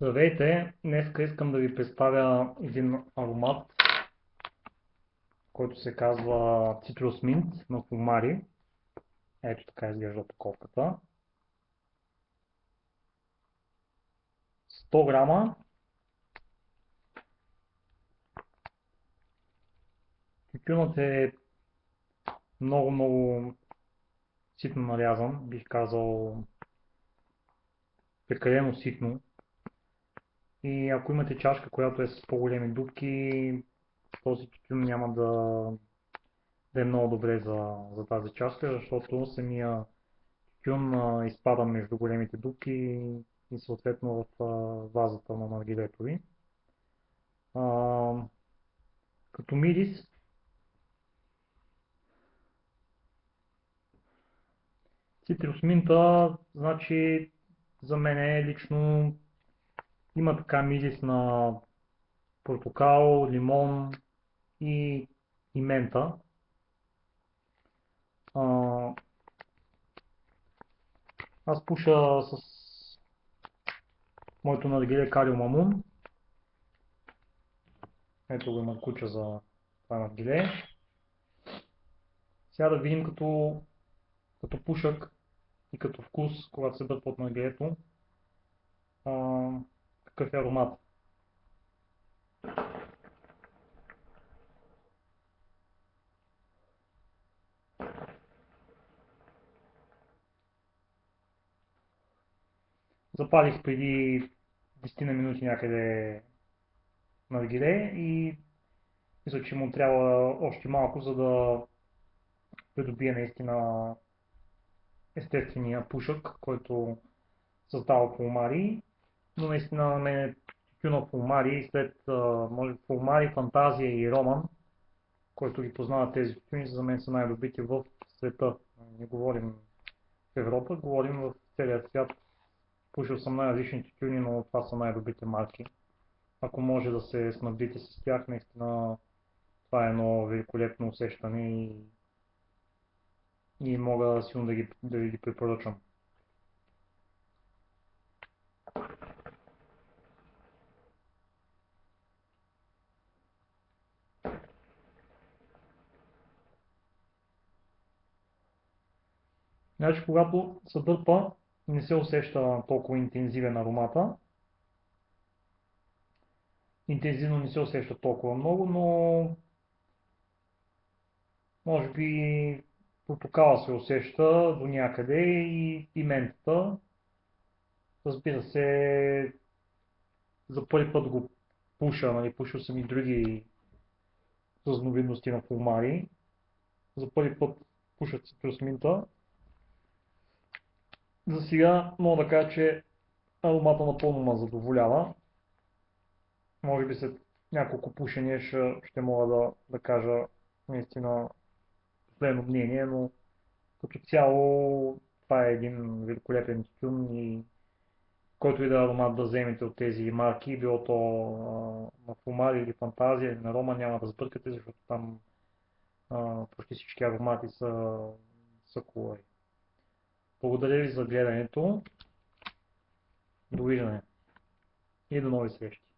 Здравейте! Днес искам да ви представя един аромат, който се казва Citrus Mint на Фумари. Ето така изглежда опаковката. 100 грама. Тютюнът е много ситно нарязан, бих казал прекалено ситно. И ако имате чашка, която е с по-големи дупки, този тютюн няма да е много добре за тази чашка, защото самия тютюн изпада между големите дупки и съответно в вазата на наргилето ви. Като мирис, цитрус минта, значи за мен лично има така мирис на портокал, лимон и мента. А, Аз пуша с моето наргиле Карио Мамун. Ето го има куча за това наргиле. Сега да видим като пушък и като вкус, когато се дърпа от наргилето, какъв е аромат. Запалих преди 10 на минути някъде наргиле и мисля, че му трябва още малко, за да придобие наистина естествения пушък, който създава фулмари. Но наистина на мен тютюна фулмари, след може фулмари, фантазия и роман, който ги познава тези тютюни, за мен са най-добрите в света. Не говорим в Европа, говорим в целия свят. Пушил съм най-различни тютюни, но това са най-добрите марки. Ако може да се снабдите с тях, наистина това е едно великолепно усещане и мога силно да ви ги препоръчам. Значи, когато се дърпа, не се усеща толкова интензивен аромата. Интензивно не се усеща толкова много, но може би портокала се усеща до някъде и ментата. Разбира се, за първи път го пуша, нали, пушил съм и други разновидности на фумари. За първи път пуша цитрус минта. За сега мога да кажа, че аромата напълно ме задоволява. Може би след няколко пушения ще мога да кажа наистина последно мнение, но като цяло това е един великолепен тютюн и който и да е аромат да вземете от тези марки, било то на Фумари или Фантазия или на Рома, няма да сбъркате, защото там почти всички аромати са хубави. Благодаря ви за гледането. Довиждане и до нови срещи!